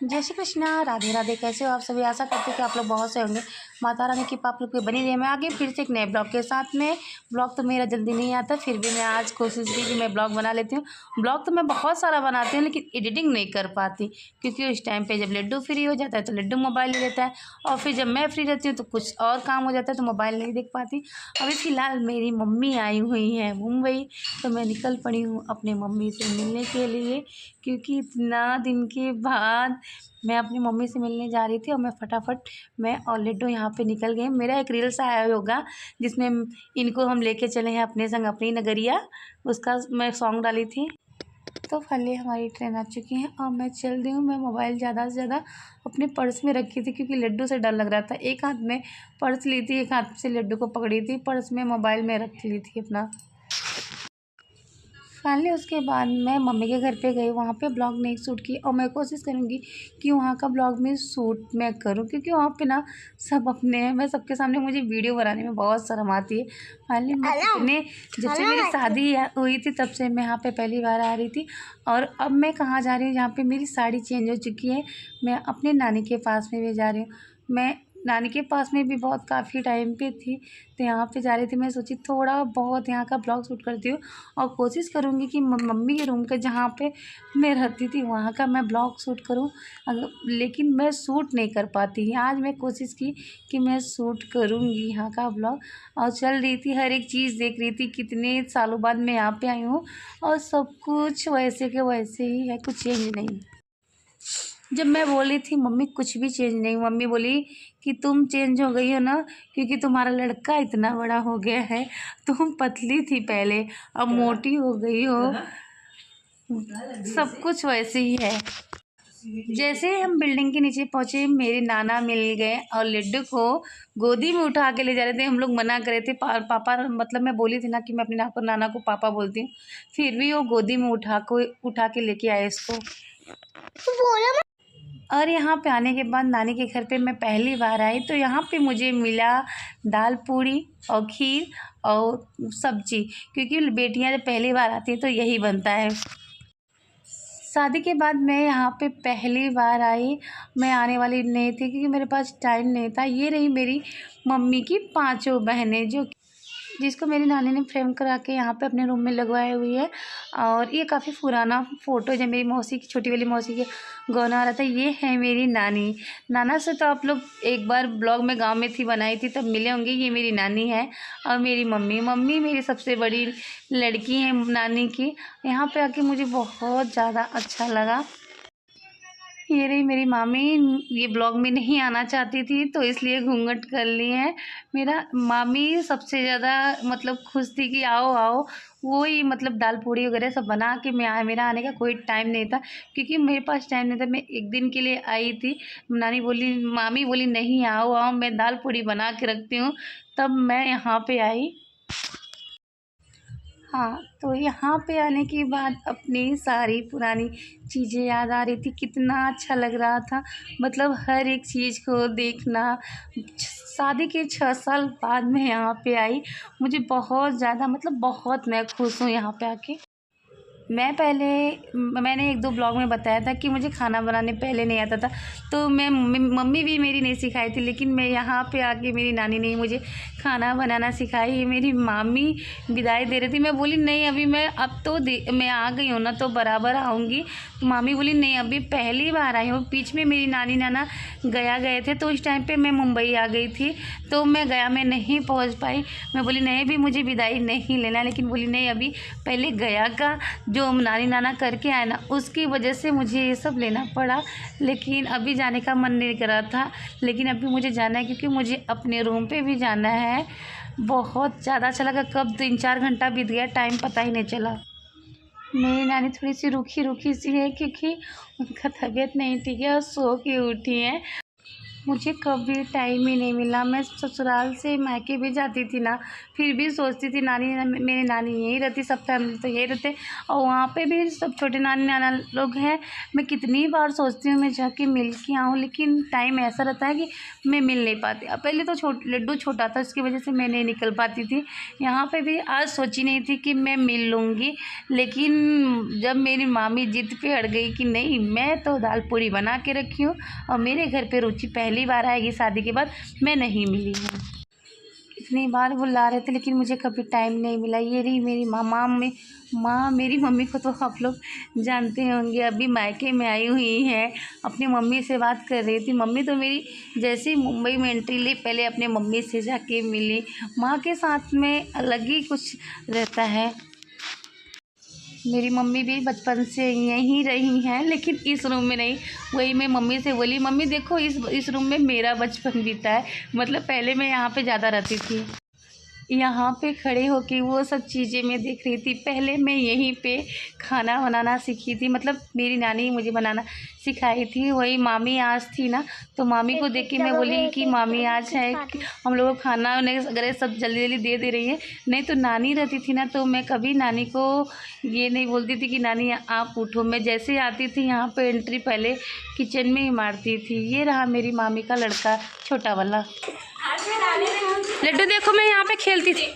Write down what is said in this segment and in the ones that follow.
जय श्री कृष्णा, राधे राधे। कैसे हो आप सभी? आशा करते हैं कि आप लोग बहुत से होंगे। माता रानी की आप लोग की बनी रही है। मैं आगे फिर से एक नए ब्लॉग के साथ में। ब्लॉग तो मेरा जल्दी नहीं आता, फिर भी मैं आज कोशिश की कि मैं ब्लॉग बना लेती हूँ। ब्लॉग तो मैं बहुत सारा बनाती हूँ, लेकिन एडिटिंग नहीं कर पाती, क्योंकि उस टाइम पे जब लड्डू फ्री हो जाता है तो लड्डू मोबाइल ले लेता है, और फिर जब मैं फ्री रहती हूँ तो कुछ और काम हो जाता है तो मोबाइल नहीं देख पाती। अभी फ़िलहाल मेरी मम्मी आई हुई हैं मुंबई, तो मैं निकल पड़ी हूँ अपने मम्मी से मिलने के लिए, क्योंकि इतना दिन के बाद मैं अपनी मम्मी से मिलने जा रही थी। और मैं फटाफट मैं और लड्डू यहाँ पे निकल गए। मेरा एक रील्स आया होगा जिसमें इनको हम लेके चले हैं अपने संग अपनी नगरिया, उसका मैं सॉन्ग डाली थी। तो फाइनली हमारी ट्रेन आ चुकी है और मैं चल रही हूँ। मैं मोबाइल ज़्यादा से ज़्यादा अपने पर्स में रखी थी, क्योंकि लड्डू से डर लग रहा था। एक हाथ में पर्स ली थी, एक हाथ से लड्डू को पकड़ी थी, पर्स में मोबाइल में रख ली थी अपना। फाइनली उसके बाद मैं मम्मी के घर पे गई, वहाँ पे ब्लॉग नहीं शूट की, और मैं कोशिश करूँगी कि वहाँ का ब्लॉग में शूट मैं करूँ, क्योंकि वहाँ पे ना सब अपने हैं। मैं सबके सामने, मुझे वीडियो बनाने में बहुत शर्म आती है। फाइनली मैं कितने जब से मेरी शादी हुई थी तब से मैं यहाँ पे पहली बार आ रही थी। और अब मैं कहाँ जा रही हूँ, यहाँ पर मेरी साड़ी चेंज हो चुकी है। मैं अपने नानी के पास में भी जा रही हूँ। मैं नानी के पास में भी बहुत काफ़ी टाइम पे थी, तो यहाँ पे जा रही थी। मैं सोची थोड़ा बहुत यहाँ का ब्लॉग शूट करती हूँ, और कोशिश करूँगी कि मम्मी के रूम के जहाँ पे मैं रहती थी वहाँ का मैं ब्लॉग शूट करूँ। लेकिन मैं शूट नहीं कर पाती। आज मैं कोशिश की कि मैं शूट करूँगी यहाँ का ब्लॉग, और चल रही थी, हर एक चीज़ देख रही थी। कितने सालों बाद मैं यहाँ पे आई हूँ, और सब कुछ वैसे के वैसे ही है, कुछ चेंज नहीं। जब मैं बोली थी मम्मी कुछ भी चेंज नहीं, मम्मी बोली कि तुम चेंज हो गई हो ना, क्योंकि तुम्हारा लड़का इतना बड़ा हो गया है। तुम पतली थी पहले, अब मोटी हो गई हो। सब कुछ वैसे ही है। जैसे हम बिल्डिंग के नीचे पहुँचे, मेरे नाना मिल गए और लड्डू को गोदी में उठा के ले जा रहे थे। हम लोग मना करे थे, पापा, मतलब मैं बोली थी ना कि मैं अपने नाना को पापा बोलती हूँ, फिर भी वो गोदी में उठा के लेके आए इसको। और यहाँ पे आने के बाद नानी के घर पे मैं पहली बार आई, तो यहाँ पे मुझे मिला दाल पूड़ी और खीर और सब्जी, क्योंकि बेटियाँ जब पहली बार आती हैं तो यही बनता है। शादी के बाद मैं यहाँ पे पहली बार आई। मैं आने वाली नहीं थी, क्योंकि मेरे पास टाइम नहीं था। ये रही मेरी मम्मी की पांचों बहनें, जिसको मेरी नानी ने फ्रेम करा के यहाँ पे अपने रूम में लगवाई हुई है। और ये काफ़ी पुराना फ़ोटो है, जब मेरी मौसी की, छोटी वाली मौसी के गौना आ रहा था। ये है मेरी नानी। नाना से तो आप लोग एक बार ब्लॉग में गांव में थी बनाई थी तब मिले होंगे। ये मेरी नानी है, और मेरी मम्मी मेरी सबसे बड़ी लड़की है नानी की। यहाँ पे आके मुझे बहुत ज़्यादा अच्छा लगा। ये रही मेरी मामी। ये ब्लॉग में नहीं आना चाहती थी, तो इसलिए घूंघट कर ली है। मेरा मामी सबसे ज़्यादा मतलब खुश थी कि आओ आओ। वो ही मतलब दाल पूड़ी वगैरह सब बना के मेरा आने का कोई टाइम नहीं था, क्योंकि मेरे पास टाइम नहीं था। मैं एक दिन के लिए आई थी। मामी बोली नहीं आओ आओ, मैं दाल पूड़ी बना के रखती हूँ, तब मैं यहाँ पे आई। हाँ, तो यहाँ पे आने के बाद अपनी सारी पुरानी चीज़ें याद आ रही थी। कितना अच्छा लग रहा था, मतलब हर एक चीज़ को देखना। शादी के 6 साल बाद मैं यहाँ पे आई। मुझे बहुत ज़्यादा, मतलब बहुत मैं खुश हूँ यहाँ पे आके। मैंने 1-2 ब्लॉग में बताया था कि मुझे खाना बनाने पहले नहीं आता था, तो मम्मी भी मेरी नहीं सिखाई थी, लेकिन मैं यहाँ पे आके मेरी नानी ने मुझे खाना बनाना सिखाई। मेरी मामी विदाई दे रही थी, मैं बोली नहीं अभी मैं आ गई हूँ ना, तो बराबर आऊँगी। मामी बोली नहीं, अभी पहली बार आई हूँ। बीच में मेरी नानी नाना गया गए थे, तो उस टाइम पे मैं मुंबई आ गई थी, तो मैं गया में नहीं पहुँच पाई। मैं बोली नहीं अभी मुझे विदाई नहीं लेना, लेकिन बोली नहीं अभी पहले गया का जो नानी नाना करके आए ना, उसकी वजह से मुझे ये सब लेना पड़ा। लेकिन अभी जाने का मन नहीं कर रहा था, लेकिन अभी मुझे जाना है, क्योंकि मुझे अपने रूम पे भी जाना है। बहुत ज़्यादा अच्छा लगा, कब 3-4 घंटा बीत गया टाइम पता ही नहीं चला। मेरी नानी थोड़ी सी रूखी रूखी सी है, क्योंकि उनका तबीयत नहीं ठीक है और सो के उठी है। मुझे कभी टाइम ही नहीं मिला। मैं ससुराल से मायके भी जाती थी ना, फिर भी सोचती थी नानी मेरी नानी यहीं रहती, सब फैमिली तो यहीं रहते और वहाँ पे भी सब छोटे नानी नाना लोग हैं। मैं कितनी बार सोचती हूँ मैं जाके मिल के आऊँ, लेकिन टाइम ऐसा रहता है कि मैं मिल नहीं पाती। अब पहले तो लड्डू छोटा था, उसकी वजह से मैं नहीं निकल पाती थी। यहाँ पे भी आज सोची नहीं थी कि मैं मिल लूँगी, लेकिन जब मेरी मामी ज़िद पे अड़ गई कि नहीं, मैं तो दाल पूड़ी बना के रखी हूँ और मेरे घर पे रुचि पहली बार आएगी शादी के बाद, मैं नहीं मिली हूँ। इतनी बार बुला रहे थे लेकिन मुझे कभी टाइम नहीं मिला। ये रही मेरी माँ मेरी मम्मी को तो आप लोग जानते होंगे, अभी मायके में आई हुई हैं, अपनी मम्मी से बात कर रही थी। मम्मी तो मेरी जैसे ही मुंबई में एंट्री ली पहले अपने मम्मी से जाके मिली। माँ के साथ में अलग ही कुछ रहता है। मेरी मम्मी भी बचपन से यहीं रही हैं, लेकिन इस रूम में नहीं। वही मैं मम्मी से बोली, मम्मी देखो इस रूम में मेरा बचपन बीता है, मतलब पहले मैं यहाँ पे ज़्यादा रहती थी। यहाँ पे खड़े होके वो सब चीज़ें मैं देख रही थी। पहले मैं यहीं पे खाना बनाना सीखी थी, मतलब मेरी नानी मुझे बनाना सिखाई थी। वही मामी आज थी ना, तो मामी को देख के मैं बोली कि मामी आज है कि हम लोगों को खाना वगैरह सब जल्दी जल्दी दे दे रही है। नहीं तो नानी रहती थी ना, तो मैं कभी नानी को ये नहीं बोलती थी कि नानी आप उठो। मैं जैसे आती थी यहाँ पे एंट्री पहले किचन में ही मारती थी। ये रहा मेरी मामी का लड़का छोटा वाला। लड्डू देखो मैं यहाँ पे खेलती थी।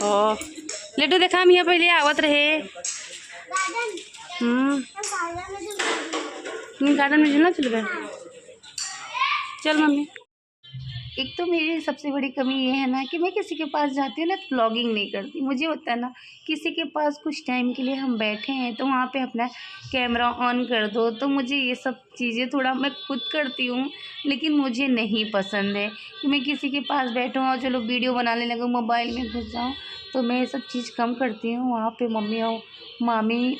ओ लड्डू देखा हम यहाँ पहले आवत रहे। गार्डन में झूलना चल गए। चल मम्मी। एक तो मेरी सबसे बड़ी कमी ये है ना कि मैं किसी के पास जाती हूँ ना तो ब्लॉगिंग नहीं करती। मुझे होता है ना किसी के पास कुछ टाइम के लिए हम बैठे हैं तो वहाँ पे अपना कैमरा ऑन कर दो, तो मुझे ये सब चीज़ें थोड़ा मैं खुद करती हूँ, लेकिन मुझे नहीं पसंद है कि मैं किसी के पास बैठूँ और चलो वीडियो बनाने लगूँ, मोबाइल में घुस जाऊँ। तो मैं ये सब चीज़ कम करती हूँ। वहाँ पर मम्मी और मामी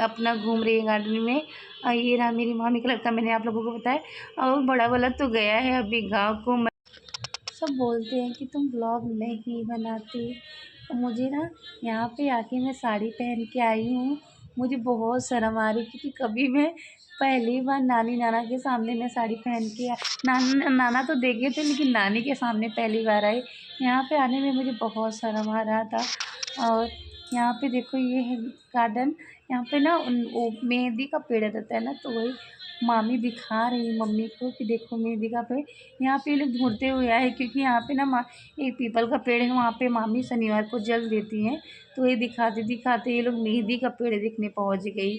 अपना घूम रही है गार्डन में। ये रहा मेरी मामी का लड़का, मैंने आप लोगों को बताया। और बड़ा वाला तो गया है अभी गाँव को। सब बोलते हैं कि तुम ब्लॉग नहीं बनाती। मुझे ना यहाँ पे आके मैं साड़ी पहन के आई हूँ, मुझे बहुत शर्म आ रही क्योंकि कभी मैं पहली बार नानी नाना के सामने मैं साड़ी पहन के नाना तो देखे थे लेकिन नानी के सामने पहली बार आई। यहाँ पे आने में मुझे बहुत शर्म आ रहा था। और यहाँ पे देखो ये है गार्डन। यहाँ पे ना वो मेहंदी का पेड़ रहता है ना, तो वही मामी दिखा रही मम्मी को कि देखो मेहंदी का पेड़। यहाँ पे ये लोग ढूंढते हुए आए क्योंकि यहाँ पे ना एक पीपल का पेड़ है, वहाँ पे मामी शनिवार को जल देती हैं। तो ये दिखाते दिखाते ये लोग मेहंदी का पेड़ देखने पहुँच गई।